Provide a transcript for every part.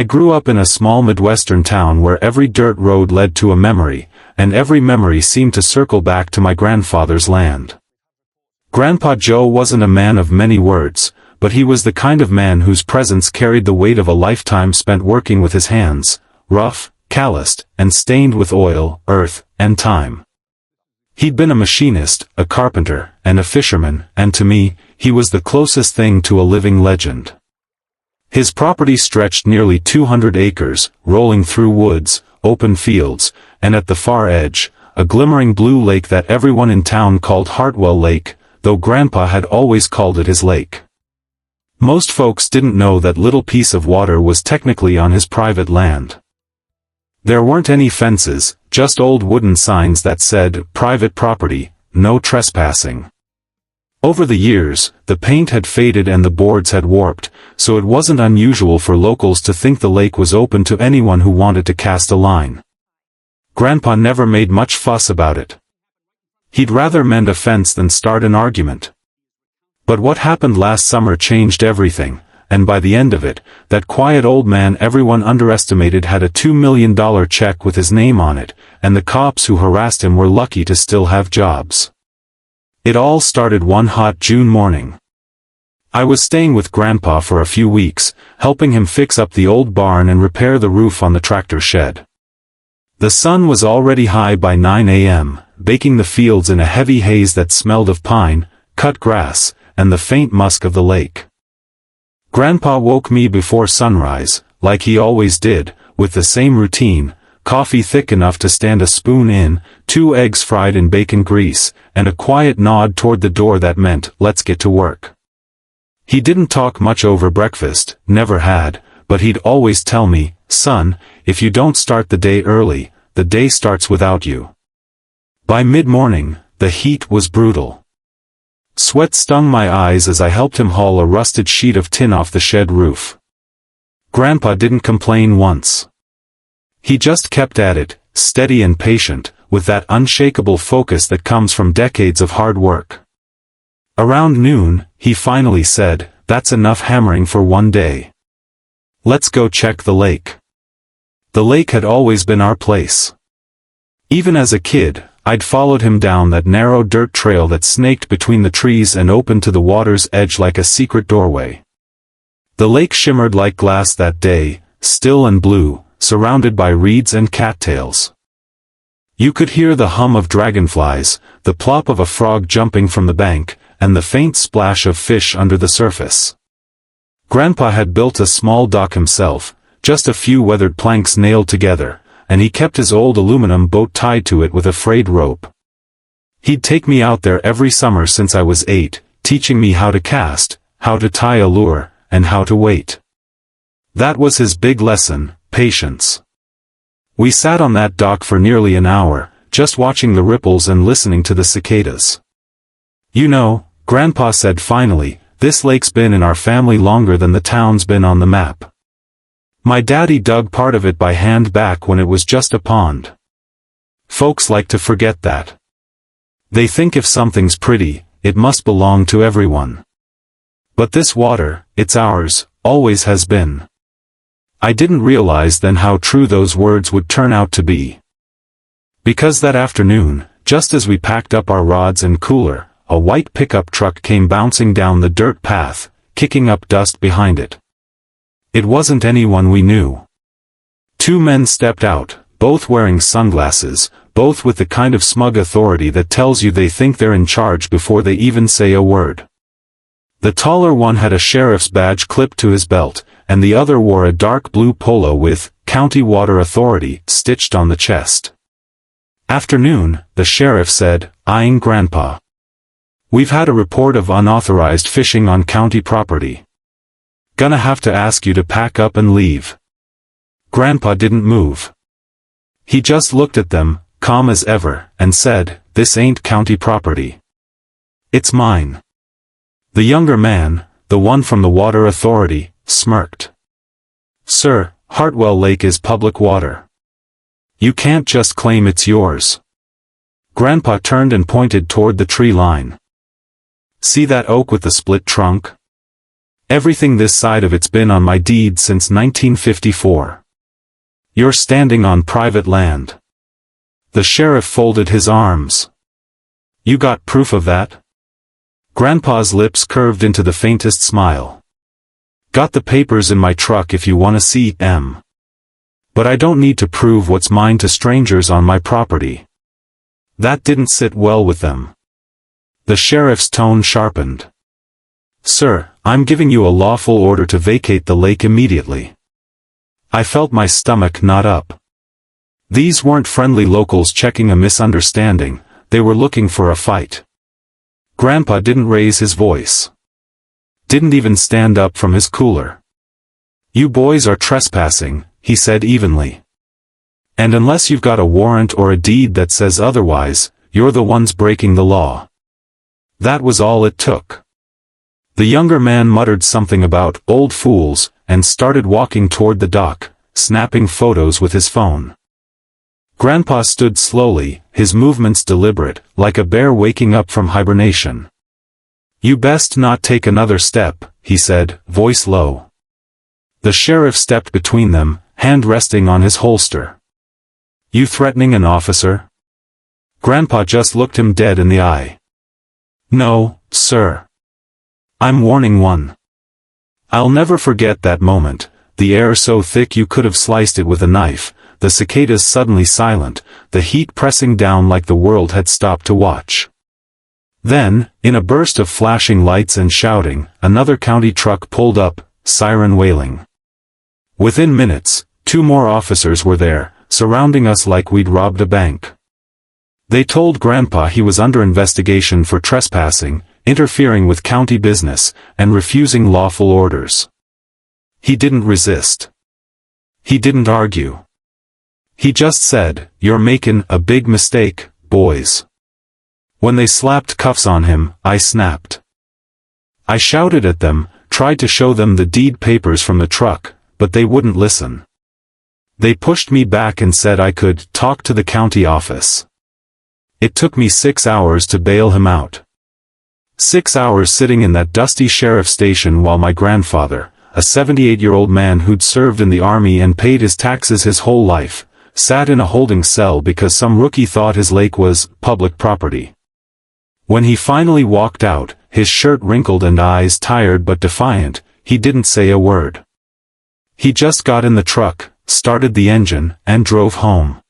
I grew up in a small Midwestern town where every dirt road led to a memory, and every memory seemed to circle back to my grandfather's land. Grandpa Joe wasn't a man of many words, but he was the kind of man whose presence carried the weight of a lifetime spent working with his hands, rough, calloused, and stained with oil, earth, and time. He'd been a machinist, a carpenter, and a fisherman, and to me, he was the closest thing to a living legend. His property stretched nearly 200 acres, rolling through woods, open fields, and at the far edge, a glimmering blue lake that everyone in town called Hartwell Lake, though Grandpa had always called it his lake. Most folks didn't know that little piece of water was technically on his private land. There weren't any fences, just old wooden signs that said, "Private property, no trespassing." Over the years, the paint had faded and the boards had warped, so it wasn't unusual for locals to think the lake was open to anyone who wanted to cast a line. Grandpa never made much fuss about it. He'd rather mend a fence than start an argument. But what happened last summer changed everything, and by the end of it, that quiet old man everyone underestimated had a $2 million check with his name on it, and the cops who harassed him were lucky to still have jobs. It all started one hot June morning. I was staying with Grandpa for a few weeks, helping him fix up the old barn and repair the roof on the tractor shed. The sun was already high by 9 a.m., baking the fields in a heavy haze that smelled of pine, cut grass, and the faint musk of the lake. Grandpa woke me before sunrise, like he always did, with the same routine: coffee thick enough to stand a spoon in, 2 eggs fried in bacon grease, and a quiet nod toward the door that meant, "Let's get to work." He didn't talk much over breakfast, never had, but he'd always tell me, "Son, if you don't start the day early, the day starts without you." By mid-morning, the heat was brutal. Sweat stung my eyes as I helped him haul a rusted sheet of tin off the shed roof. Grandpa didn't complain once. He just kept at it, steady and patient, with that unshakable focus that comes from decades of hard work. Around noon, he finally said, "That's enough hammering for one day. Let's go check the lake." The lake had always been our place. Even as a kid, I'd followed him down that narrow dirt trail that snaked between the trees and opened to the water's edge like a secret doorway. The lake shimmered like glass that day, still and blue, surrounded by reeds and cattails. You could hear the hum of dragonflies, the plop of a frog jumping from the bank, and the faint splash of fish under the surface. Grandpa had built a small dock himself, just a few weathered planks nailed together, and he kept his old aluminum boat tied to it with a frayed rope. He'd take me out there every summer since I was 8, teaching me how to cast, how to tie a lure, and how to wait. That was his big lesson: patience. We sat on that dock for nearly an hour, just watching the ripples and listening to the cicadas. "You know," Grandpa said finally, "this lake's been in our family longer than the town's been on the map. My daddy dug part of it by hand back when it was just a pond. Folks like to forget that. They think if something's pretty, it must belong to everyone. But this water, it's ours, always has been." I didn't realize then how true those words would turn out to be. Because that afternoon, just as we packed up our rods and cooler, a white pickup truck came bouncing down the dirt path, kicking up dust behind it. It wasn't anyone we knew. 2 men stepped out, both wearing sunglasses, both with the kind of smug authority that tells you they think they're in charge before they even say a word. The taller one had a sheriff's badge clipped to his belt, and the other wore a dark blue polo with "County Water Authority" stitched on the chest. "Afternoon," the sheriff said, eyeing Grandpa. "We've had a report of unauthorized fishing on county property. Gonna have to ask you to pack up and leave." Grandpa didn't move. He just looked at them, calm as ever, and said, "This ain't county property. It's mine." The younger man, the one from the Water Authority, smirked. "Sir, Hartwell Lake is public water. You can't just claim it's yours." Grandpa turned and pointed toward the tree line. "See that oak with the split trunk? Everything this side of it's been on my deed since 1954. You're standing on private land. The sheriff folded his arms. You got proof of that? Grandpa's lips curved into the faintest smile. Got the papers in my truck if you want to see them. But I don't need to prove what's mine to strangers on my property. That didn't sit well with them. The sheriff's tone sharpened. Sir, I'm giving you a lawful order to vacate the lake immediately. I felt my stomach knot up. These weren't friendly locals checking a misunderstanding, they were looking for a fight. Grandpa didn't raise his voice. Didn't even stand up from his cooler. You boys are trespassing, he said evenly. And unless you've got a warrant or a deed that says otherwise, you're the ones breaking the law. That was all it took. The younger man muttered something about old fools, and started walking toward the dock, snapping photos with his phone. Grandpa stood slowly, his movements deliberate, like a bear waking up from hibernation. You best not take another step, he said, voice low. The sheriff stepped between them, hand resting on his holster. You threatening an officer? Grandpa just looked him dead in the eye. No, sir. I'm warning one. I'll never forget that moment, the air so thick you could have sliced it with a knife, the cicadas suddenly silent, the heat pressing down like the world had stopped to watch. Then, in a burst of flashing lights and shouting, another county truck pulled up, siren wailing. Within minutes, 2 more officers were there, surrounding us like we'd robbed a bank. They told Grandpa he was under investigation for trespassing, interfering with county business, and refusing lawful orders. He didn't resist. He didn't argue. He just said, "You're making a big mistake, boys." When they slapped cuffs on him, I snapped. I shouted at them, tried to show them the deed papers from the truck, but they wouldn't listen. They pushed me back and said I could talk to the county office. It took me 6 hours to bail him out. 6 hours sitting in that dusty sheriff's station while my grandfather, a 78-year-old man who'd served in the army and paid his taxes his whole life, sat in a holding cell because some rookie thought his lake was public property. When he finally walked out, his shirt wrinkled and eyes tired but defiant, he didn't say a word. He just got in the truck, started the engine, and drove home.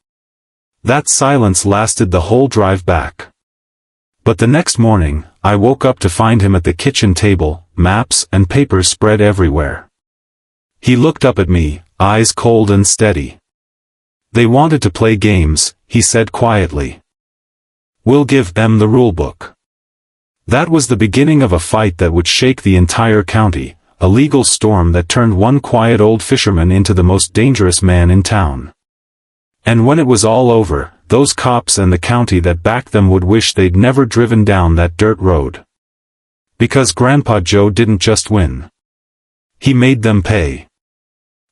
That silence lasted the whole drive back. But the next morning, I woke up to find him at the kitchen table, maps and papers spread everywhere. He looked up at me, eyes cold and steady. They wanted to play games, he said quietly. We'll give them the rulebook. That was the beginning of a fight that would shake the entire county, a legal storm that turned one quiet old fisherman into the most dangerous man in town. And when it was all over, those cops and the county that backed them would wish they'd never driven down that dirt road. Because Grandpa Joe didn't just win. He made them pay.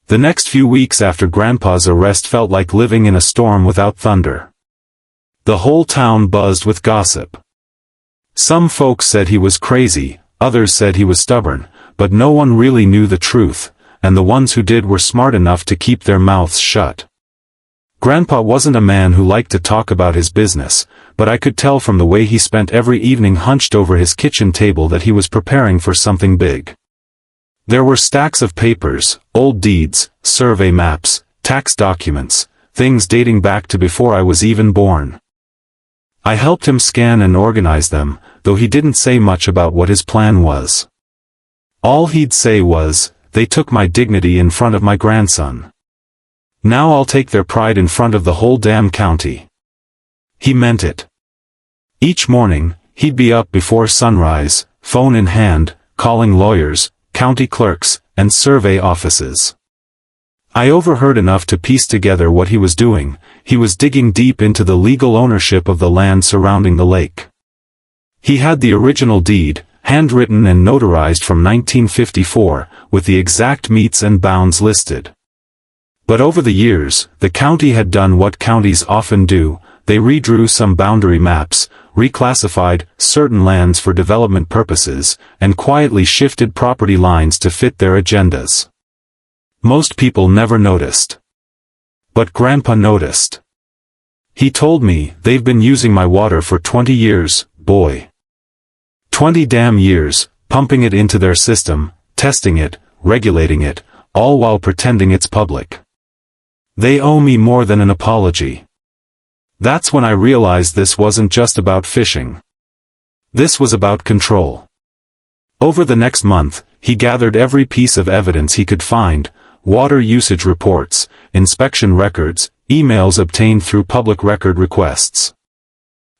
The next few weeks after Grandpa's arrest felt like living in a storm without thunder. The whole town buzzed with gossip. Some folks said he was crazy, others said he was stubborn, but no one really knew the truth, and the ones who did were smart enough to keep their mouths shut. Grandpa wasn't a man who liked to talk about his business, but I could tell from the way he spent every evening hunched over his kitchen table that he was preparing for something big. There were stacks of papers, old deeds, survey maps, tax documents, things dating back to before I was even born. I helped him scan and organize them, though he didn't say much about what his plan was. All he'd say was, "They took my dignity in front of my grandson. Now I'll take their pride in front of the whole damn county." He meant it. Each morning, he'd be up before sunrise, phone in hand, calling lawyers, county clerks, and survey offices. I overheard enough to piece together what he was doing. He was digging deep into the legal ownership of the land surrounding the lake. He had the original deed, handwritten and notarized from 1954, with the exact metes and bounds listed. But over the years, the county had done what counties often do, they redrew some boundary maps, reclassified certain lands for development purposes, and quietly shifted property lines to fit their agendas. Most people never noticed. But Grandpa noticed. He told me, "They've been using my water for 20 years, boy. 20 damn years, pumping it into their system, testing it, regulating it, all while pretending it's public. They owe me more than an apology." That's when I realized this wasn't just about fishing. This was about control. Over the next month, he gathered every piece of evidence he could find: water usage reports, inspection records, emails obtained through public record requests.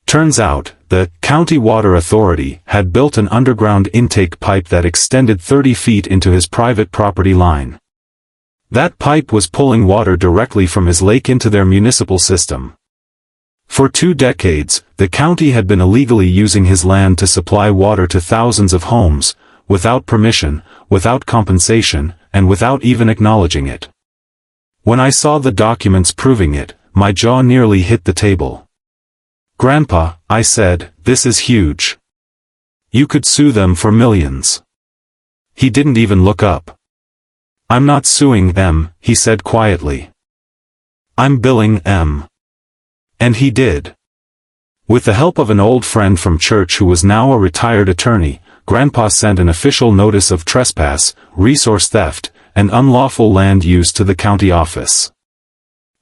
Turns out, the County Water Authority had built an underground intake pipe that extended 30 feet into his private property line. That pipe was pulling water directly from his lake into their municipal system. For 2 decades, the county had been illegally using his land to supply water to thousands of homes, without permission, without compensation, and without even acknowledging it. When I saw the documents proving it, my jaw nearly hit the table. "Grandpa," I said, "this is huge. You could sue them for millions." He didn't even look up. "I'm not suing them," he said quietly. "I'm billing them." And he did. With the help of an old friend from church who was now a retired attorney, Grandpa sent an official notice of trespass, resource theft, and unlawful land use to the county office.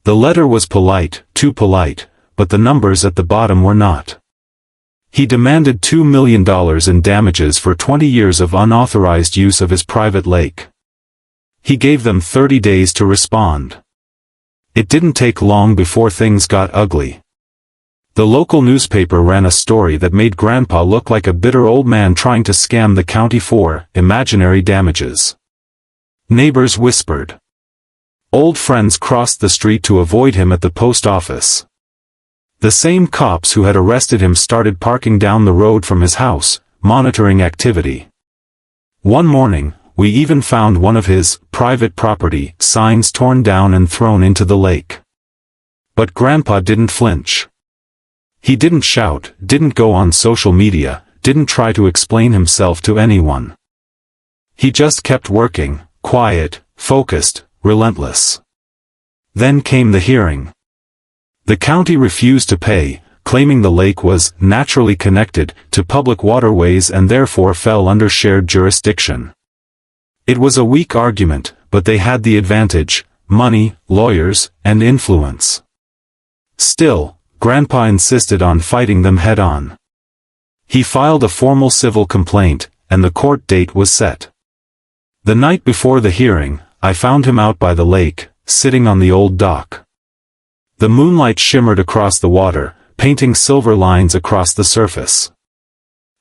The letter was polite, too polite, but the numbers at the bottom were not. He demanded $2 million in damages for 20 years of unauthorized use of his private lake. He gave them 30 days to respond. It didn't take long before things got ugly. The local newspaper ran a story that made Grandpa look like a bitter old man trying to scam the county for imaginary damages. Neighbors whispered. Old friends crossed the street to avoid him at the post office. The same cops who had arrested him started parking down the road from his house, monitoring activity. One morning, we even found one of his private property signs torn down and thrown into the lake. But Grandpa didn't flinch. He didn't shout, didn't go on social media, didn't try to explain himself to anyone. He just kept working, quiet, focused, relentless. Then came the hearing. The county refused to pay, claiming the lake was naturally connected to public waterways and therefore fell under shared jurisdiction. It was a weak argument, but they had the advantage: money, lawyers, and influence. Still, Grandpa insisted on fighting them head-on. He filed a formal civil complaint, and the court date was set. The night before the hearing, I found him out by the lake, sitting on the old dock. The moonlight shimmered across the water, painting silver lines across the surface.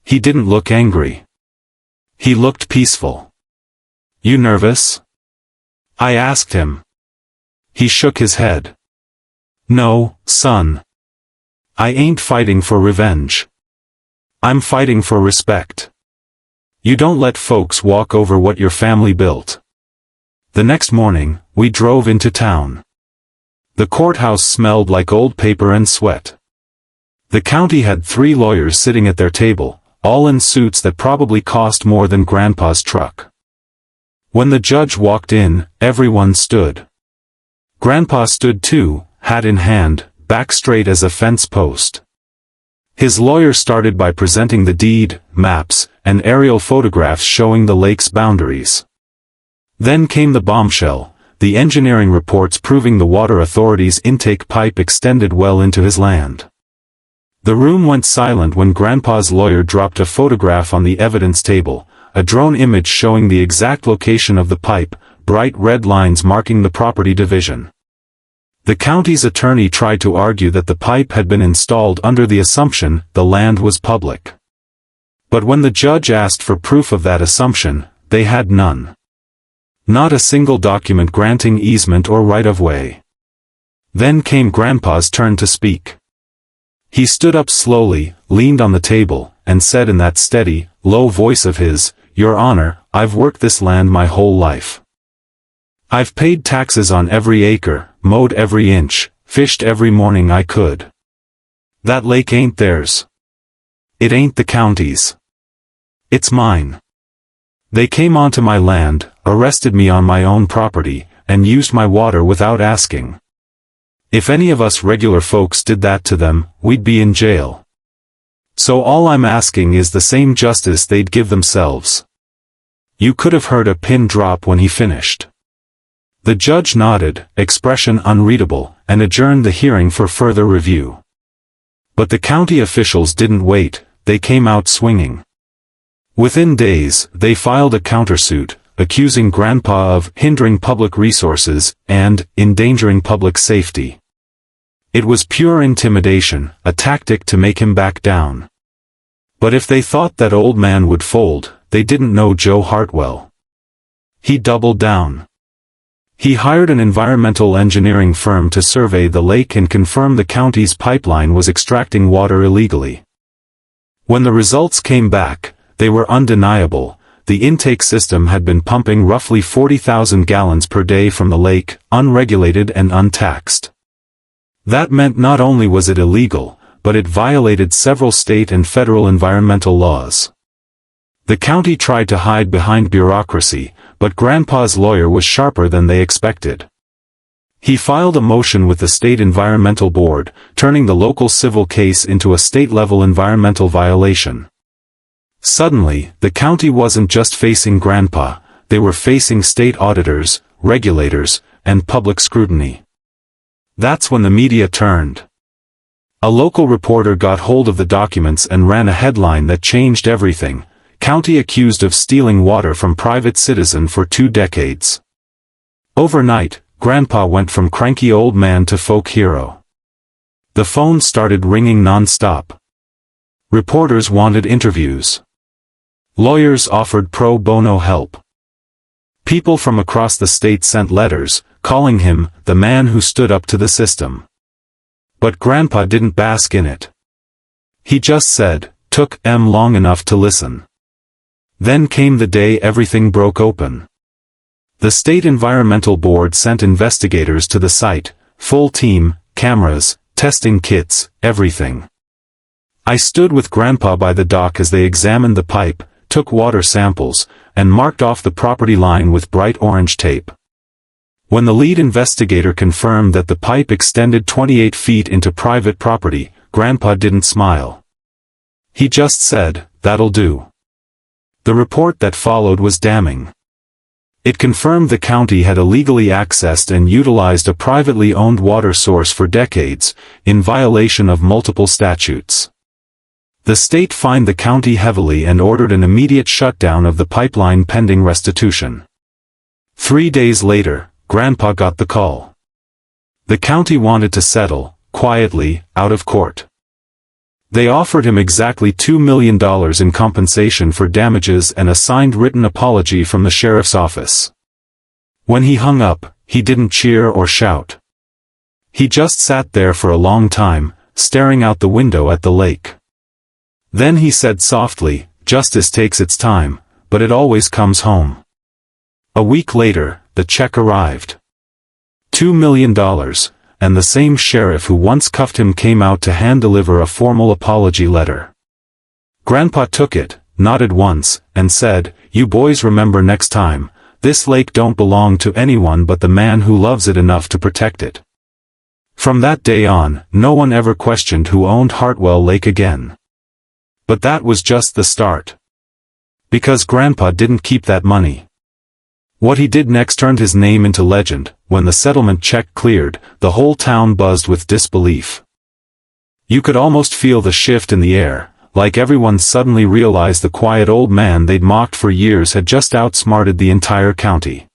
He didn't look angry. He looked peaceful. "You nervous?" I asked him. He shook his head. "No, son. I ain't fighting for revenge. I'm fighting for respect. You don't let folks walk over what your family built." The next morning, we drove into town. The courthouse smelled like old paper and sweat. The county had 3 lawyers sitting at their table, all in suits that probably cost more than Grandpa's truck. When the judge walked in, everyone stood. Grandpa stood too, hat in hand, back straight as a fence post. His lawyer started by presenting the deed, maps, and aerial photographs showing the lake's boundaries. Then came the bombshell: the engineering reports proving the water authority's intake pipe extended well into his land. The room went silent when Grandpa's lawyer dropped a photograph on the evidence table, a drone image showing the exact location of the pipe, bright red lines marking the property division. The county's attorney tried to argue that the pipe had been installed under the assumption the land was public. But when the judge asked for proof of that assumption, they had none. Not a single document granting easement or right-of-way. Then came Grandpa's turn to speak. He stood up slowly, leaned on the table, and said in that steady, low voice of his, "Your Honor, I've worked this land my whole life. I've paid taxes on every acre, mowed every inch, fished every morning I could. That lake ain't theirs. It ain't the county's. It's mine. They came onto my land, arrested me on my own property, and used my water without asking. If any of us regular folks did that to them, we'd be in jail. So all I'm asking is the same justice they'd give themselves." You could have heard a pin drop when he finished. The judge nodded, expression unreadable, and adjourned the hearing for further review. But the county officials didn't wait, they came out swinging. Within days, they filed a countersuit, accusing Grandpa of hindering public resources and endangering public safety. It was pure intimidation, a tactic to make him back down. But if they thought that old man would fold, they didn't know Joe Hartwell. He doubled down. He hired an environmental engineering firm to survey the lake and confirm the county's pipeline was extracting water illegally. When the results came back, they were undeniable. The intake system had been pumping roughly 40,000 gallons per day from the lake, unregulated and untaxed. That meant not only was it illegal, but it violated several state and federal environmental laws. The county tried to hide behind bureaucracy, but Grandpa's lawyer was sharper than they expected. He filed a motion with the State Environmental Board, turning the local civil case into a state-level environmental violation. Suddenly, the county wasn't just facing Grandpa, they were facing state auditors, regulators, and public scrutiny. That's when the media turned. A local reporter got hold of the documents and ran a headline that changed everything: "County accused of stealing water from private citizen for 2 decades." Overnight, Grandpa went from cranky old man to folk hero. The phone started ringing non-stop. Reporters wanted interviews. Lawyers offered pro bono help. People from across the state sent letters, calling him the man who stood up to the system. But Grandpa didn't bask in it. He just said, "Took them long enough to listen." Then came the day everything broke open. The State Environmental Board sent investigators to the site, full team, cameras, testing kits, everything. I stood with Grandpa by the dock as they examined the pipe, took water samples, and marked off the property line with bright orange tape. When the lead investigator confirmed that the pipe extended 28 feet into private property, Grandpa didn't smile. He just said, "That'll do." The report that followed was damning. It confirmed the county had illegally accessed and utilized a privately owned water source for decades, in violation of multiple statutes. The state fined the county heavily and ordered an immediate shutdown of the pipeline pending restitution. 3 days later, Grandpa got the call. The county wanted to settle, quietly, out of court. They offered him exactly $2 million in compensation for damages and a signed written apology from the sheriff's office. When he hung up, he didn't cheer or shout. He just sat there for a long time, staring out the window at the lake. Then he said softly, "Justice takes its time, but it always comes home." A week later, the check arrived. $2 million, and the same sheriff who once cuffed him came out to hand-deliver a formal apology letter. Grandpa took it, nodded once, and said, "You boys remember next time, this lake don't belong to anyone but the man who loves it enough to protect it." From that day on, no one ever questioned who owned Hartwell Lake again. But that was just the start. Because Grandpa didn't keep that money. What he did next turned his name into legend. When the settlement check cleared, the whole town buzzed with disbelief. You could almost feel the shift in the air, like everyone suddenly realized the quiet old man they'd mocked for years had just outsmarted the entire county.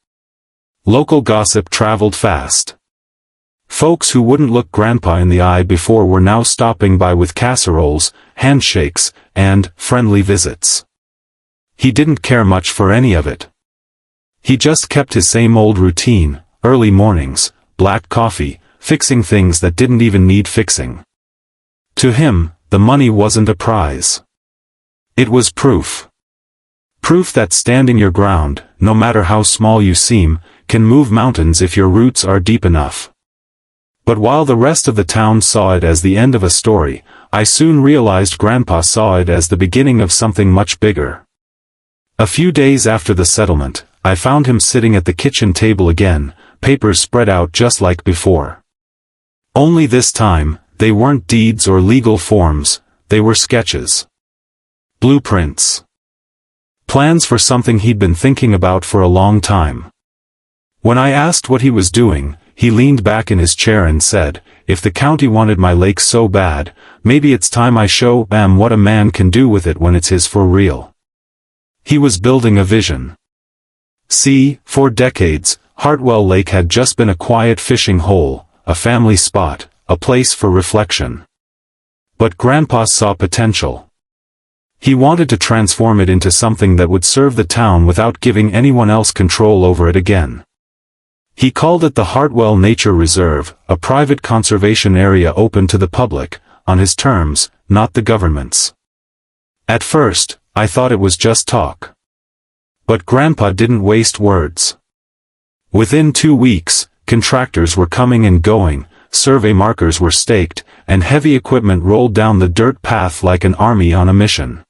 Local gossip traveled fast. Folks who wouldn't look Grandpa in the eye before were now stopping by with casseroles, handshakes, and friendly visits. He didn't care much for any of it. He just kept his same old routine, early mornings, black coffee, fixing things that didn't even need fixing. To him, the money wasn't a prize. It was proof. Proof that standing your ground, no matter how small you seem, can move mountains if your roots are deep enough. But while the rest of the town saw it as the end of a story, I soon realized Grandpa saw it as the beginning of something much bigger. A few days after the settlement, I found him sitting at the kitchen table again, papers spread out just like before. Only this time, they weren't deeds or legal forms, they were sketches. Blueprints. Plans for something he'd been thinking about for a long time. When I asked what he was doing, he leaned back in his chair and said, "If the county wanted my lake so bad, maybe it's time I show them what a man can do with it when it's his for real." He was building a vision. See, for decades, Hartwell Lake had just been a quiet fishing hole, a family spot, a place for reflection. But Grandpa saw potential. He wanted to transform it into something that would serve the town without giving anyone else control over it again. He called it the Hartwell Nature Reserve, a private conservation area open to the public, on his terms, not the government's. At first, I thought it was just talk. But Grandpa didn't waste words. Within 2 weeks, contractors were coming and going, survey markers were staked, and heavy equipment rolled down the dirt path like an army on a mission.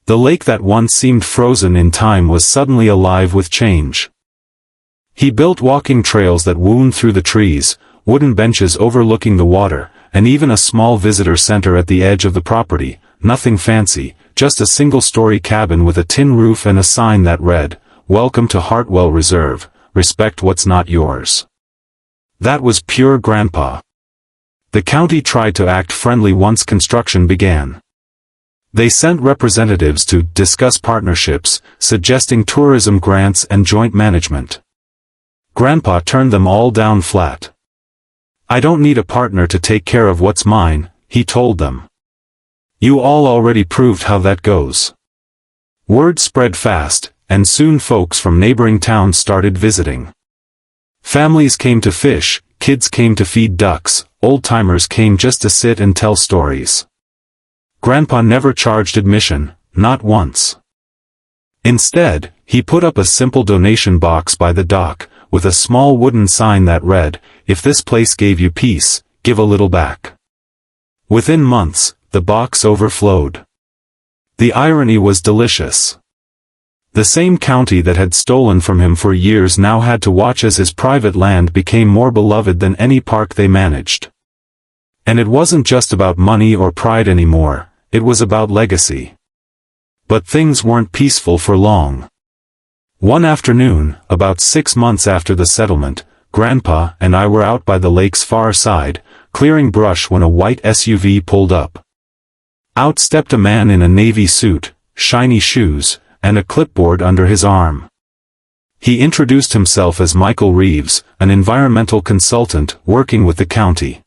The lake that once seemed frozen in time was suddenly alive with change. He built walking trails that wound through the trees, wooden benches overlooking the water, and even a small visitor center at the edge of the property, nothing fancy, just a single-story cabin with a tin roof and a sign that read, "Welcome to Hartwell Reserve, respect what's not yours." That was pure Grandpa. The county tried to act friendly once construction began. They sent representatives to discuss partnerships, suggesting tourism grants and joint management. Grandpa turned them all down flat. "I don't need a partner to take care of what's mine," he told them. "You all already proved how that goes." Word spread fast, and soon folks from neighboring towns started visiting. Families came to fish, kids came to feed ducks, old-timers came just to sit and tell stories. Grandpa never charged admission, not once. Instead, he put up a simple donation box by the dock, with a small wooden sign that read, "If this place gave you peace, give a little back." Within months, the box overflowed. The irony was delicious. The same county that had stolen from him for years now had to watch as his private land became more beloved than any park they managed. And it wasn't just about money or pride anymore, it was about legacy. But things weren't peaceful for long. One afternoon, about 6 months after the settlement, Grandpa and I were out by the lake's far side, clearing brush when a white SUV pulled up. Out stepped a man in a navy suit, shiny shoes, and a clipboard under his arm. He introduced himself as Michael Reeves, an environmental consultant working with the county.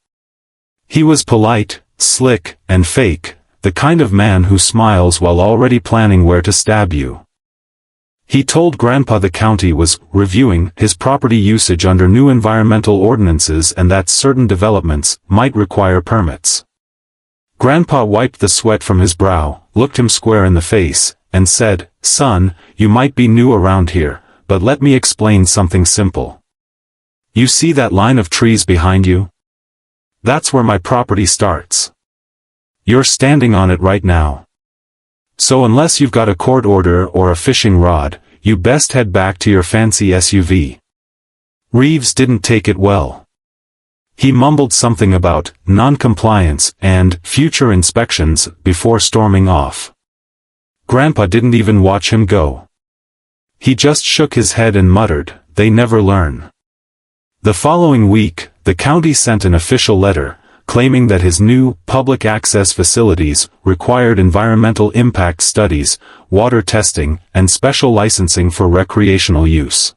He was polite, slick, and fake, the kind of man who smiles while already planning where to stab you. He told Grandpa the county was reviewing his property usage under new environmental ordinances and that certain developments might require permits. Grandpa wiped the sweat from his brow, looked him square in the face, and said, "Son, you might be new around here, but let me explain something simple. You see that line of trees behind you? That's where my property starts. You're standing on it right now. So unless you've got a court order or a fishing rod, you best head back to your fancy SUV." Reeves didn't take it well. He mumbled something about non-compliance and future inspections before storming off. Grandpa didn't even watch him go. He just shook his head and muttered, "They never learn." The following week, the county sent an official letter, claiming that his new public access facilities required environmental impact studies, water testing, and special licensing for recreational use.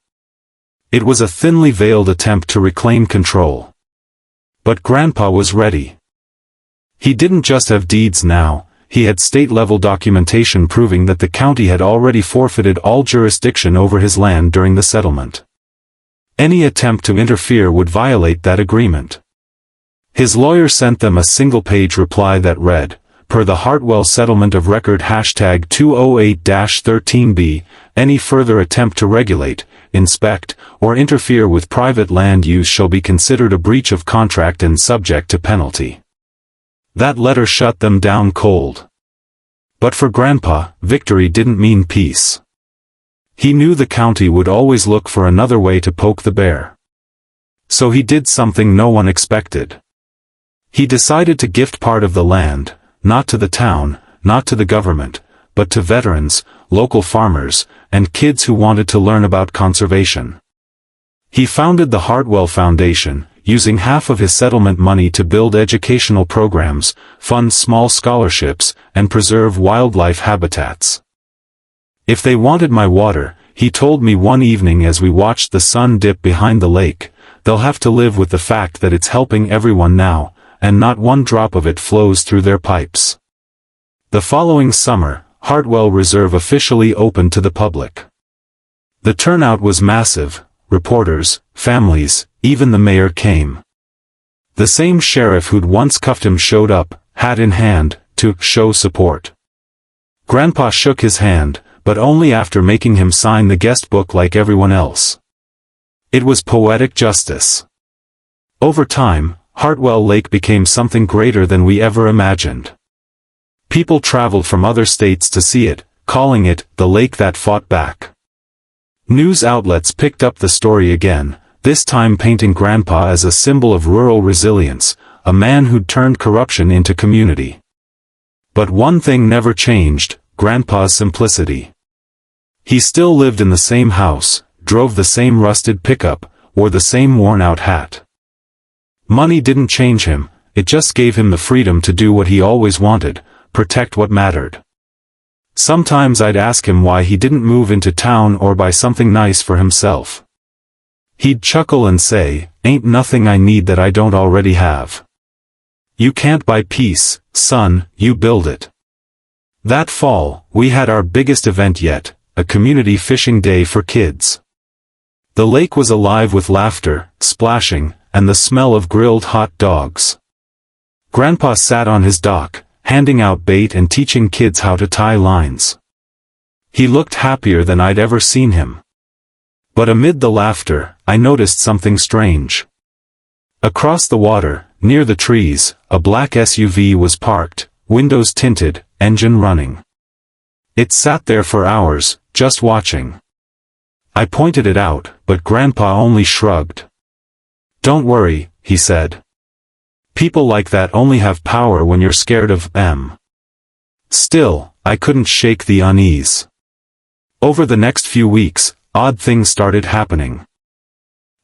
It was a thinly veiled attempt to reclaim control. But Grandpa was ready. He didn't just have deeds now, he had state-level documentation proving that the county had already forfeited all jurisdiction over his land during the settlement. Any attempt to interfere would violate that agreement. His lawyer sent them a single-page reply that read, "Per the Hartwell Settlement of Record #208-13B, any further attempt to regulate, inspect, or interfere with private land use shall be considered a breach of contract and subject to penalty." That letter shut them down cold. But for Grandpa, victory didn't mean peace. He knew the county would always look for another way to poke the bear. So he did something no one expected. He decided to gift part of the land, not to the town, not to the government, but to veterans, local farmers, and kids who wanted to learn about conservation. He founded the Hartwell Foundation, using half of his settlement money to build educational programs, fund small scholarships, and preserve wildlife habitats. If they wanted my water, he told me one evening as we watched the sun dip behind the lake, they'll have to live with the fact that it's helping everyone now, and not one drop of it flows through their pipes. The following summer, Hartwell Reserve officially opened to the public. The turnout was massive. Reporters, families, even the mayor came. The same sheriff who'd once cuffed him showed up, hat in hand, to show support. Grandpa shook his hand, but only after making him sign the guest book like everyone else. It was poetic justice. Over time, Hartwell Lake became something greater than we ever imagined. People traveled from other states to see it, calling it the lake that fought back. News outlets picked up the story again, this time painting Grandpa as a symbol of rural resilience, a man who'd turned corruption into community. But one thing never changed, Grandpa's simplicity. He still lived in the same house, drove the same rusted pickup, wore the same worn-out hat. Money didn't change him, it just gave him the freedom to do what he always wanted, protect what mattered. Sometimes I'd ask him why he didn't move into town or buy something nice for himself. He'd chuckle and say, "Ain't nothing I need that I don't already have." You can't buy peace, son, you build it. That fall, we had our biggest event yet, a community fishing day for kids. The lake was alive with laughter, splashing, and the smell of grilled hot dogs. Grandpa sat on his dock, handing out bait and teaching kids how to tie lines. He looked happier than I'd ever seen him. But amid the laughter, I noticed something strange. Across the water, near the trees, a black SUV was parked, windows tinted, engine running. It sat there for hours, just watching. I pointed it out, but Grandpa only shrugged. "Don't worry," he said. "People like that only have power when you're scared of them." Still, I couldn't shake the unease. Over the next few weeks, odd things started happening.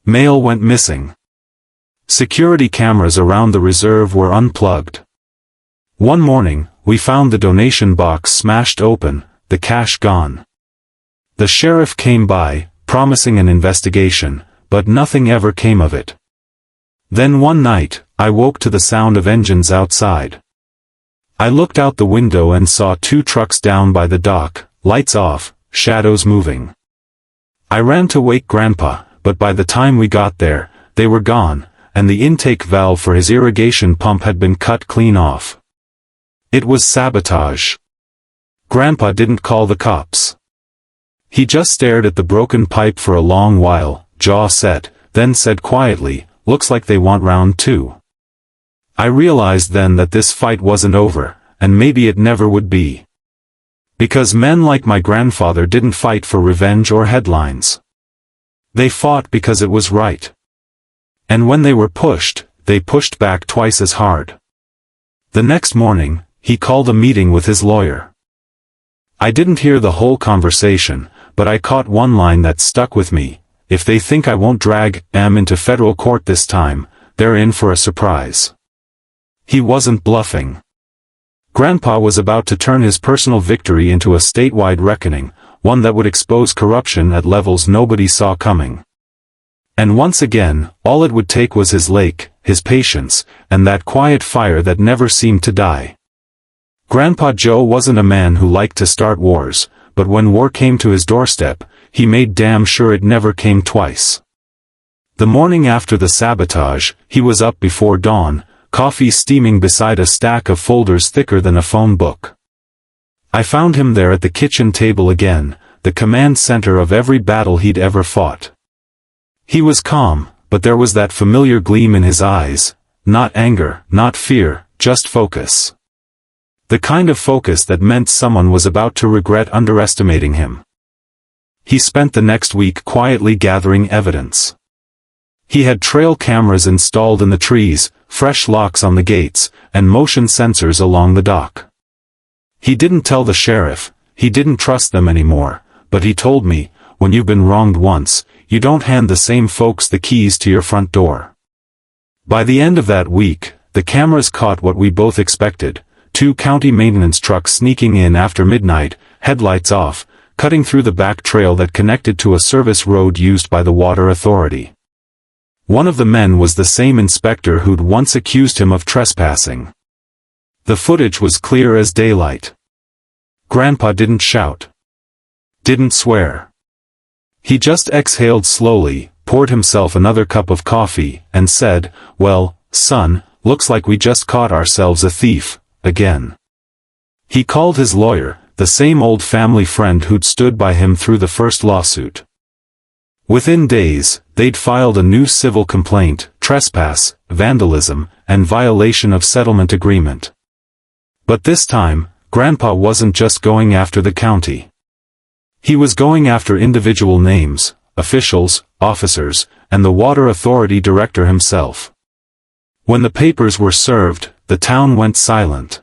Mail went missing. Security cameras around the reserve were unplugged. One morning, we found the donation box smashed open, the cash gone. The sheriff came by, promising an investigation, but nothing ever came of it. Then one night, I woke to the sound of engines outside. I looked out the window and saw 2 trucks down by the dock, lights off, shadows moving. I ran to wake Grandpa, but by the time we got there, they were gone, and the intake valve for his irrigation pump had been cut clean off. It was sabotage. Grandpa didn't call the cops. He just stared at the broken pipe for a long while, jaw set, then said quietly, "Looks like they want round 2. I realized then that this fight wasn't over, and maybe it never would be. Because men like my grandfather didn't fight for revenge or headlines. They fought because it was right. And when they were pushed, they pushed back twice as hard. The next morning, he called a meeting with his lawyer. I didn't hear the whole conversation, but I caught one line that stuck with me: "If they think I won't drag them into federal court this time, they're in for a surprise." He wasn't bluffing. Grandpa was about to turn his personal victory into a statewide reckoning, one that would expose corruption at levels nobody saw coming. And once again, all it would take was his lake, his patience, and that quiet fire that never seemed to die. Grandpa Joe wasn't a man who liked to start wars, but when war came to his doorstep, he made damn sure it never came twice. The morning after the sabotage, he was up before dawn, coffee steaming beside a stack of folders thicker than a phone book. I found him there at the kitchen table again, the command center of every battle he'd ever fought. He was calm, but there was that familiar gleam in his eyes, not anger, not fear, just focus. The kind of focus that meant someone was about to regret underestimating him. He spent the next week quietly gathering evidence. He had trail cameras installed in the trees, fresh locks on the gates, and motion sensors along the dock. He didn't tell the sheriff, he didn't trust them anymore, but he told me, when you've been wronged once, you don't hand the same folks the keys to your front door. By the end of that week, the cameras caught what we both expected, 2 county maintenance trucks sneaking in after midnight, headlights off, cutting through the back trail that connected to a service road used by the water authority. One of the men was the same inspector who'd once accused him of trespassing. The footage was clear as daylight. Grandpa didn't shout. Didn't swear. He just exhaled slowly, poured himself another cup of coffee, and said, "Well, son, looks like we just caught ourselves a thief, again." He called his lawyer, the same old family friend who'd stood by him through the first lawsuit. Within days, they'd filed a new civil complaint, trespass, vandalism, and violation of settlement agreement. But this time, Grandpa wasn't just going after the county. He was going after individual names, officials, officers, and the water authority director himself. When the papers were served, the town went silent.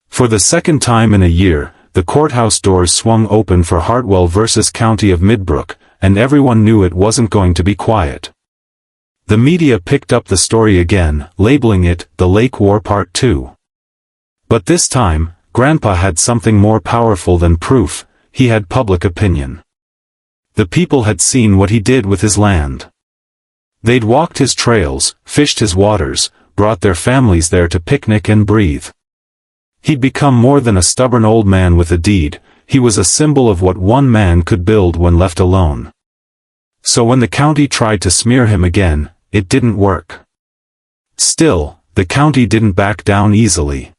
For the second time in a year, the courthouse doors swung open for Hartwell versus County of Midbrook, and everyone knew it wasn't going to be quiet. The media picked up the story again, labeling it, "The Lake War Part 2. But this time, Grandpa had something more powerful than proof, he had public opinion. The people had seen what he did with his land. They'd walked his trails, fished his waters, brought their families there to picnic and breathe. He'd become more than a stubborn old man with a deed, he was a symbol of what one man could build when left alone. So when the county tried to smear him again, it didn't work. Still, the county didn't back down easily.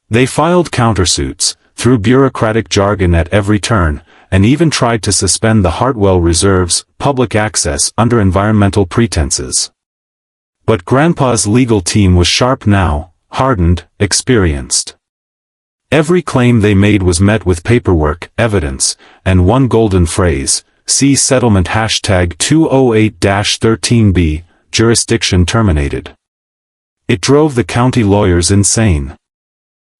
They filed countersuits, threw bureaucratic jargon at every turn, and even tried to suspend the Hartwell Reserve's public access under environmental pretenses. But Grandpa's legal team was sharp now, hardened, experienced. Every claim they made was met with paperwork, evidence, and one golden phrase, see settlement #208-13B, jurisdiction terminated. It drove the county lawyers insane.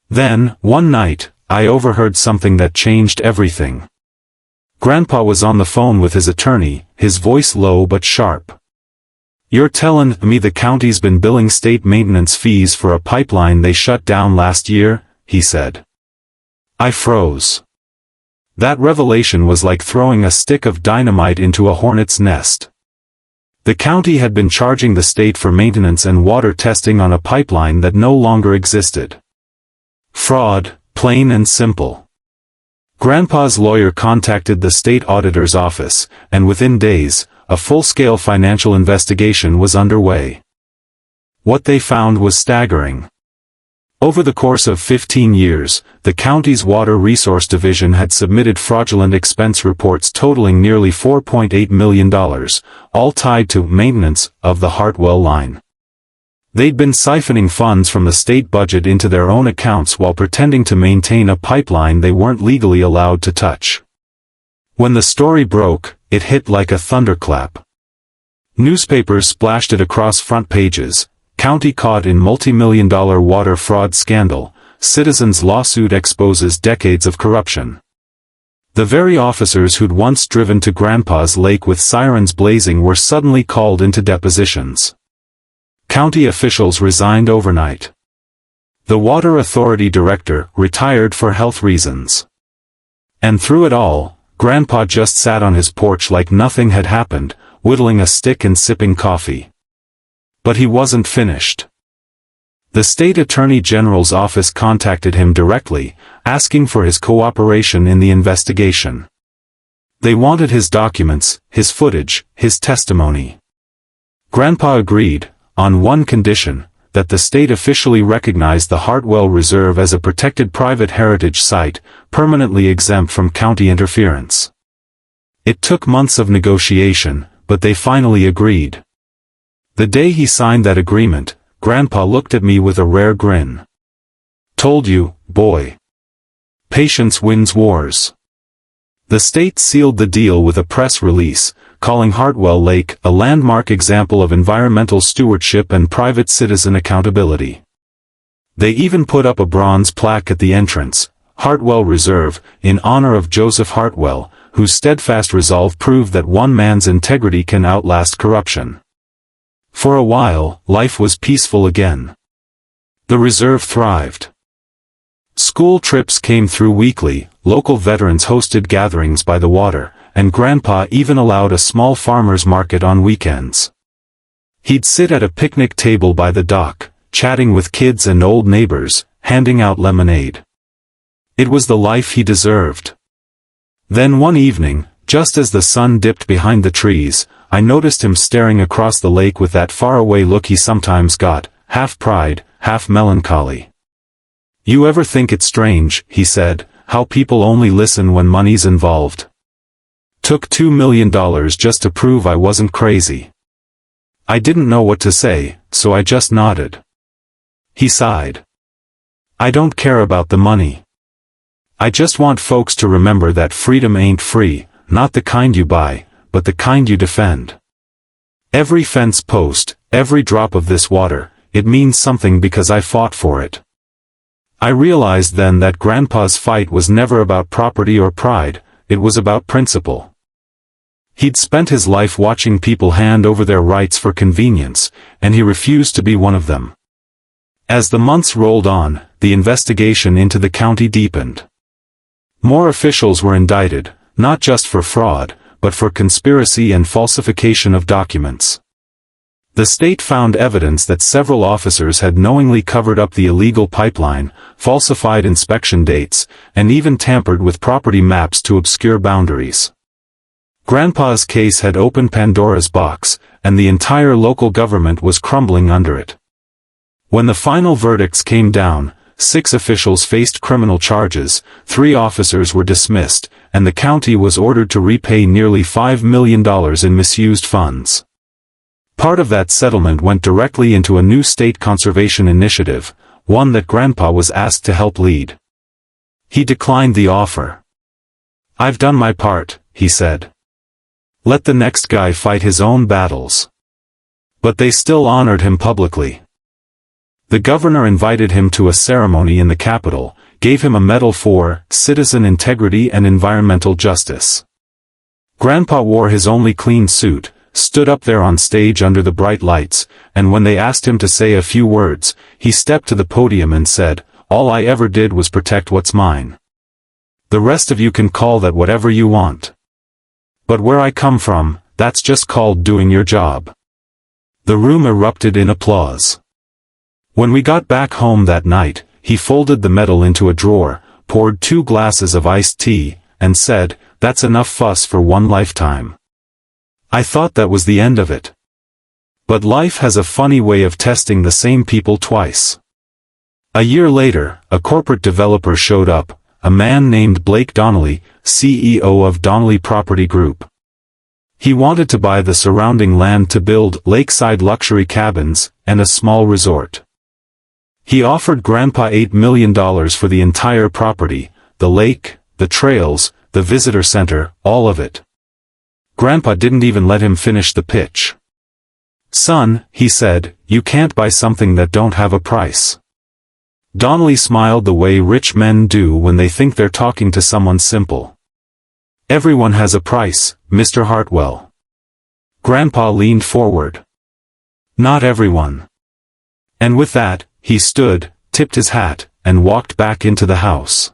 Then, one night, I overheard something that changed everything. Grandpa was on the phone with his attorney, his voice low but sharp. "You're tellin' me the county's been billing state maintenance fees for a pipeline they shut down last year?" he said. I froze. That revelation was like throwing a stick of dynamite into a hornet's nest. The county had been charging the state for maintenance and water testing on a pipeline that no longer existed. Fraud, plain and simple. Grandpa's lawyer contacted the state auditor's office, and within days, a full-scale financial investigation was underway. What they found was staggering. Over the course of 15 years, the county's Water Resource Division had submitted fraudulent expense reports totaling nearly $4.8 million, all tied to maintenance of the Hartwell line. They'd been siphoning funds from the state budget into their own accounts while pretending to maintain a pipeline they weren't legally allowed to touch. When the story broke, it hit like a thunderclap. Newspapers splashed it across front pages. County caught in multi-million-dollar water fraud scandal, citizens' lawsuit exposes decades of corruption. The very officers who'd once driven to Grandpa's lake with sirens blazing were suddenly called into depositions. County officials resigned overnight. The water authority director retired for health reasons. And through it all, Grandpa just sat on his porch like nothing had happened, whittling a stick and sipping coffee. But he wasn't finished. The state attorney general's office contacted him directly, asking for his cooperation in the investigation. They wanted his documents, his footage, his testimony. Grandpa agreed, on one condition, that the state officially recognized the Hartwell Reserve as a protected private heritage site, permanently exempt from county interference. It took months of negotiation, but they finally agreed. The day he signed that agreement, Grandpa looked at me with a rare grin. Told you, boy. Patience wins wars. The state sealed the deal with a press release, calling Hartwell Lake a landmark example of environmental stewardship and private citizen accountability. They even put up a bronze plaque at the entrance, Hartwell Reserve, in honor of Joseph Hartwell, whose steadfast resolve proved that one man's integrity can outlast corruption. For a while, life was peaceful again. The reserve thrived. School trips came through weekly, local veterans hosted gatherings by the water, and Grandpa even allowed a small farmer's market on weekends. He'd sit at a picnic table by the dock, chatting with kids and old neighbors, handing out lemonade. It was the life he deserved. Then one evening, just as the sun dipped behind the trees, I noticed him staring across the lake with that faraway look he sometimes got, half pride, half melancholy. You ever think it's strange, he said, how people only listen when money's involved? Took $2 million just to prove I wasn't crazy. I didn't know what to say, so I just nodded. He sighed. I don't care about the money. I just want folks to remember that freedom ain't free, not the kind you buy, but the kind you defend. Every fence post, every drop of this water, it means something because I fought for it. I realized then that Grandpa's fight was never about property or pride, it was about principle. He'd spent his life watching people hand over their rights for convenience, and he refused to be one of them. As the months rolled on, the investigation into the county deepened. More officials were indicted, not just for fraud, but for conspiracy and falsification of documents. The state found evidence that several officers had knowingly covered up the illegal pipeline, falsified inspection dates, and even tampered with property maps to obscure boundaries. Grandpa's case had opened Pandora's box, and the entire local government was crumbling under it. When the final verdicts came down, 6 officials faced criminal charges, 3 officers were dismissed, and the county was ordered to repay nearly $5 million in misused funds. Part of that settlement went directly into a new state conservation initiative, one that Grandpa was asked to help lead. He declined the offer. I've done my part, he said. Let the next guy fight his own battles. But they still honored him publicly. The governor invited him to a ceremony in the capital, gave him a medal for citizen integrity and environmental justice. Grandpa wore his only clean suit, stood up there on stage under the bright lights, and when they asked him to say a few words, he stepped to the podium and said, "All I ever did was protect what's mine. The rest of you can call that whatever you want. But where I come from, that's just called doing your job." The room erupted in applause. When we got back home that night, he folded the medal into a drawer, poured 2 glasses of iced tea, and said, "That's enough fuss for one lifetime." I thought that was the end of it. But life has a funny way of testing the same people twice. A year later, a corporate developer showed up, a man named Blake Donnelly, CEO of Donnelly Property Group. He wanted to buy the surrounding land to build lakeside luxury cabins and a small resort. He offered Grandpa $8 million for the entire property, the lake, the trails, the visitor center, all of it. Grandpa didn't even let him finish the pitch. "Son," he said, "you can't buy something that don't have a price." Donnelly smiled the way rich men do when they think they're talking to someone simple. "Everyone has a price, Mr. Hartwell." Grandpa leaned forward. "Not everyone." And with that, he stood, tipped his hat, and walked back into the house.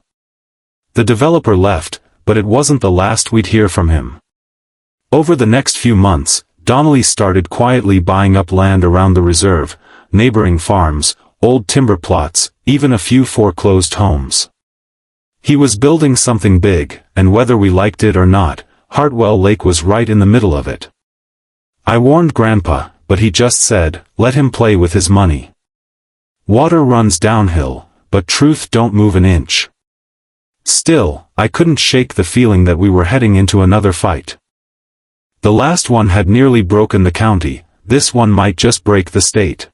The developer left, but it wasn't the last we'd hear from him. Over the next few months, Donnelly started quietly buying up land around the reserve, neighboring farms, old timber plots, even a few foreclosed homes. He was building something big, and whether we liked it or not, Hartwell Lake was right in the middle of it. I warned Grandpa, but he just said, "Let him play with his money. Water runs downhill, but truth don't move an inch." Still, I couldn't shake the feeling that we were heading into another fight. The last one had nearly broken the county, this one might just break the state.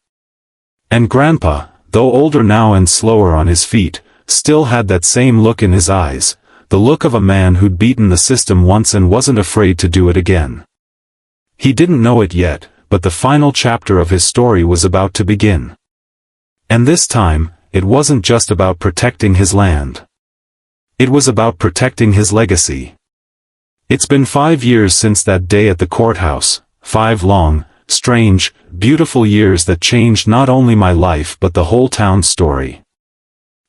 And Grandpa, though older now and slower on his feet, still had that same look in his eyes, the look of a man who'd beaten the system once and wasn't afraid to do it again. He didn't know it yet, but the final chapter of his story was about to begin. And this time, it wasn't just about protecting his land. It was about protecting his legacy. It's been 5 years since that day at the courthouse, 5 long, strange, beautiful years that changed not only my life but the whole town's story.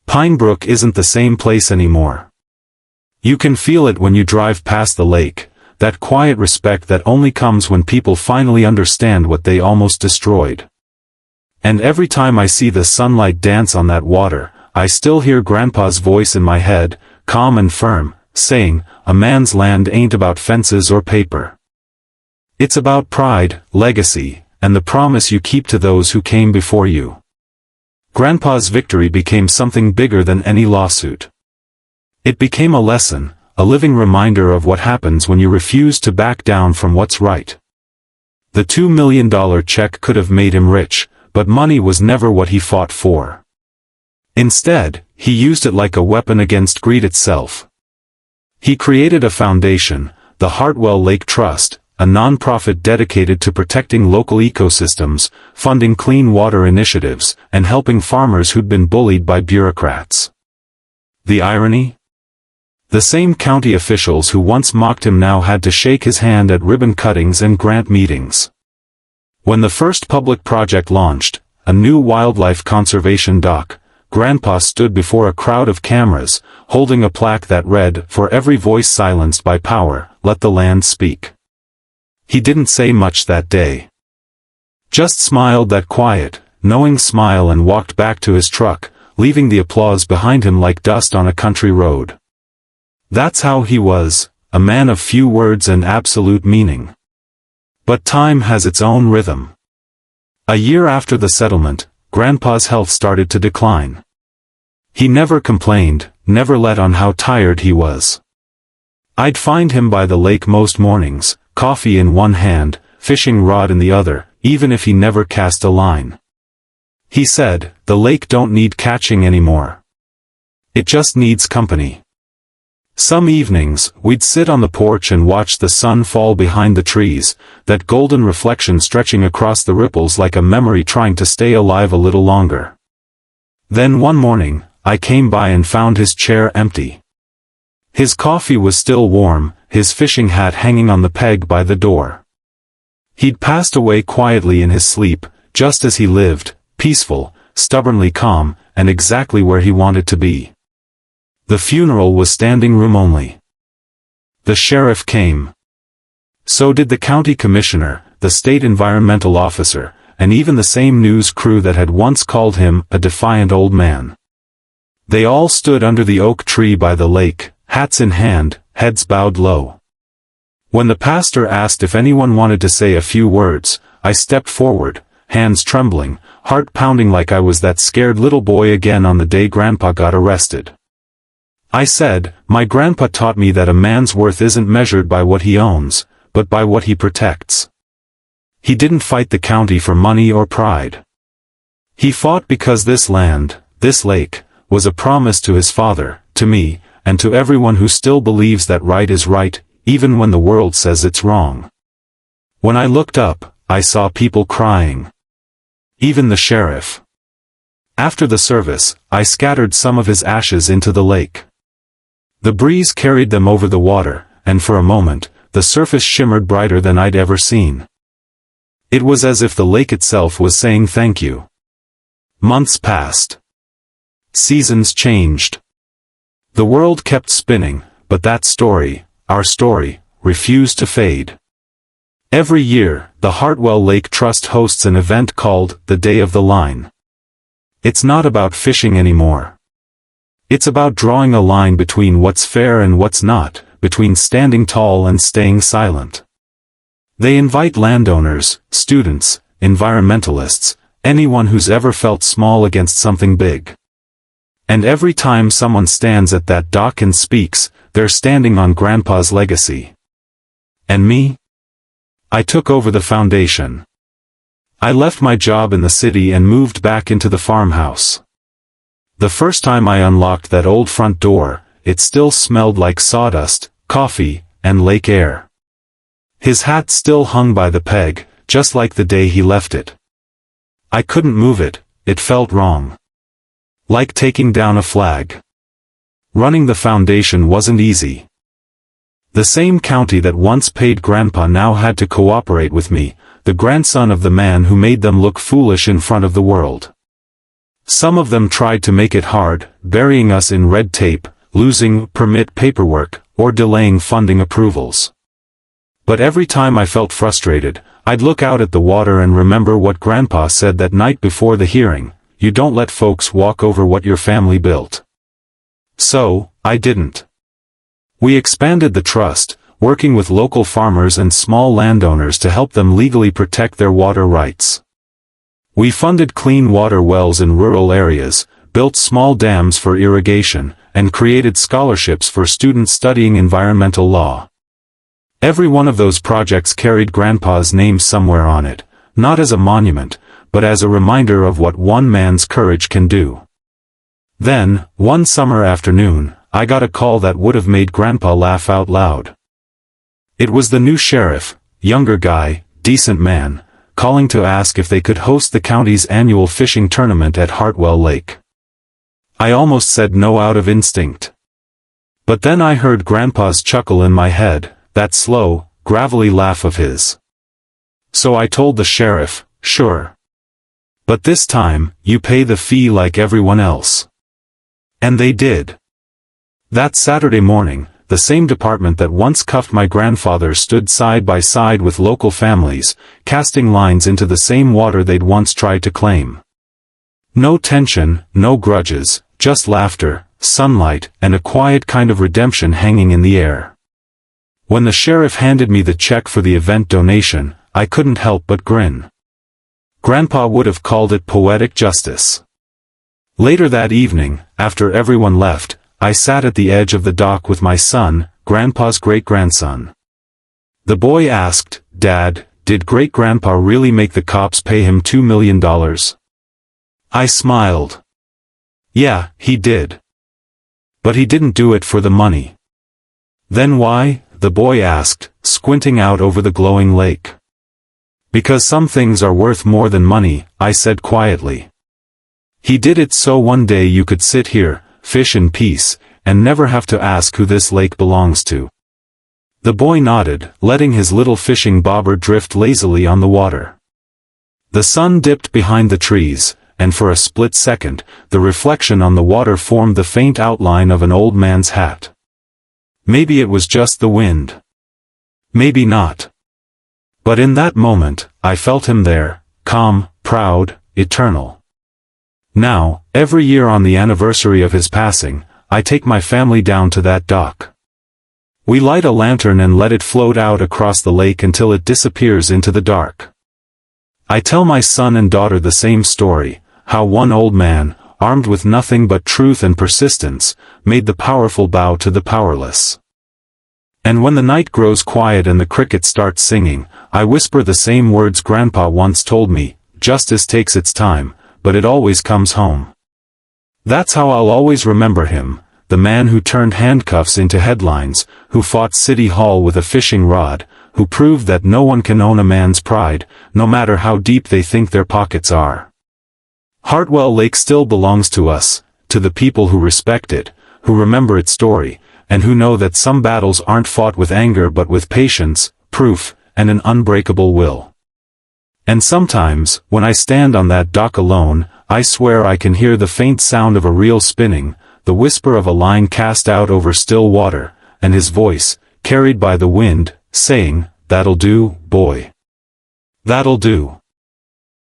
Pinebrook isn't the same place anymore. You can feel it when you drive past the lake, that quiet respect that only comes when people finally understand what they almost destroyed. And every time I see the sunlight dance on that water, I still hear Grandpa's voice in my head, calm and firm, saying, "A man's land ain't about fences or paper. It's about pride, legacy, and the promise you keep to those who came before you." Grandpa's victory became something bigger than any lawsuit. It became a lesson, a living reminder of what happens when you refuse to back down from what's right. The $2 million check could have made him rich, but money was never what he fought for. Instead, he used it like a weapon against greed itself. He created a foundation, the Hartwell Lake Trust, a nonprofit dedicated to protecting local ecosystems, funding clean water initiatives, and helping farmers who'd been bullied by bureaucrats. The irony? The same county officials who once mocked him now had to shake his hand at ribbon cuttings and grant meetings. When the first public project launched, a new wildlife conservation dock, Grandpa stood before a crowd of cameras, holding a plaque that read, "For every voice silenced by power, let the land speak." He didn't say much that day. Just smiled that quiet, knowing smile and walked back to his truck, leaving the applause behind him like dust on a country road. That's how he was, a man of few words and absolute meaning. But time has its own rhythm. A year after the settlement, Grandpa's health started to decline. He never complained, never let on how tired he was. I'd find him by the lake most mornings, coffee in one hand, fishing rod in the other, even if he never cast a line. He said, "The lake don't need catching anymore. It just needs company." Some evenings, we'd sit on the porch and watch the sun fall behind the trees, that golden reflection stretching across the ripples like a memory trying to stay alive a little longer. Then one morning, I came by and found his chair empty. His coffee was still warm, his fishing hat hanging on the peg by the door. He'd passed away quietly in his sleep, just as he lived, peaceful, stubbornly calm, and exactly where he wanted to be. The funeral was standing room only. The sheriff came. So did the county commissioner, the state environmental officer, and even the same news crew that had once called him a defiant old man. They all stood under the oak tree by the lake, hats in hand, heads bowed low. When the pastor asked if anyone wanted to say a few words, I stepped forward, hands trembling, heart pounding like I was that scared little boy again on the day Grandpa got arrested. I said, "My grandpa taught me that a man's worth isn't measured by what he owns, but by what he protects." He didn't fight the county for money or pride. He fought because this land, this lake, was a promise to his father, to me, and to everyone who still believes that right is right, even when the world says it's wrong. When I looked up, I saw people crying. Even the sheriff. After the service, I scattered some of his ashes into the lake. The breeze carried them over the water, and for a moment, the surface shimmered brighter than I'd ever seen. It was as if the lake itself was saying thank you. Months passed. Seasons changed. The world kept spinning, but that story, our story, refused to fade. Every year, the Hartwell Lake Trust hosts an event called the Day of the Line. It's not about fishing anymore. It's about drawing a line between what's fair and what's not, between standing tall and staying silent. They invite landowners, students, environmentalists, anyone who's ever felt small against something big. And every time someone stands at that dock and speaks, they're standing on Grandpa's legacy. And me? I took over the foundation. I left my job in the city and moved back into the farmhouse. The first time I unlocked that old front door, it still smelled like sawdust, coffee, and lake air. His hat still hung by the peg, just like the day he left it. I couldn't move it, it felt wrong. Like taking down a flag. Running the foundation wasn't easy. The same county that once paid Grandpa now had to cooperate with me, the grandson of the man who made them look foolish in front of the world. Some of them tried to make it hard, burying us in red tape, losing permit paperwork, or delaying funding approvals. But every time I felt frustrated, I'd look out at the water and remember what Grandpa said that night before the hearing: you don't let folks walk over what your family built. So, I didn't. We expanded the trust, working with local farmers and small landowners to help them legally protect their water rights. We funded clean water wells in rural areas, built small dams for irrigation, and created scholarships for students studying environmental law. Every one of those projects carried Grandpa's name somewhere on it, not as a monument, but as a reminder of what one man's courage can do. Then, one summer afternoon, I got a call that would have made Grandpa laugh out loud. It was the new sheriff, younger guy, decent man, calling to ask if they could host the county's annual fishing tournament at Hartwell Lake. I almost said no out of instinct. But then I heard Grandpa's chuckle in my head, that slow, gravelly laugh of his. So I told the sheriff, sure. But this time, you pay the fee like everyone else. And they did. That Saturday morning, the same department that once cuffed my grandfather stood side by side with local families, casting lines into the same water they'd once tried to claim. No tension, no grudges, just laughter, sunlight, and a quiet kind of redemption hanging in the air. When the sheriff handed me the check for the event donation, I couldn't help but grin. Grandpa would have called it poetic justice. Later that evening, after everyone left, I sat at the edge of the dock with my son, Grandpa's great-grandson. The boy asked, "Dad, did great-grandpa really make the cops pay him $2 million?" I smiled. Yeah, he did. But he didn't do it for the money. Then why? The boy asked, squinting out over the glowing lake. Because some things are worth more than money, I said quietly. He did it so one day you could sit here, fish in peace, and never have to ask who this lake belongs to. The boy nodded, letting his little fishing bobber drift lazily on the water. The sun dipped behind the trees, and for a split second, the reflection on the water formed the faint outline of an old man's hat. Maybe it was just the wind. Maybe not. But in that moment, I felt him there, calm, proud, eternal. Now, every year on the anniversary of his passing, I take my family down to that dock. We light a lantern and let it float out across the lake until it disappears into the dark. I tell my son and daughter the same story, how one old man, armed with nothing but truth and persistence, made the powerful bow to the powerless. And when the night grows quiet and the crickets start singing, I whisper the same words Grandpa once told me: justice takes its time, but it always comes home. That's how I'll always remember him, the man who turned handcuffs into headlines, who fought City Hall with a fishing rod, who proved that no one can own a man's pride, no matter how deep they think their pockets are. Hartwell Lake still belongs to us, to the people who respect it, who remember its story, and who know that some battles aren't fought with anger but with patience, proof, and an unbreakable will. And sometimes, when I stand on that dock alone, I swear I can hear the faint sound of a reel spinning, the whisper of a line cast out over still water, and his voice, carried by the wind, saying, "That'll do, boy. That'll do."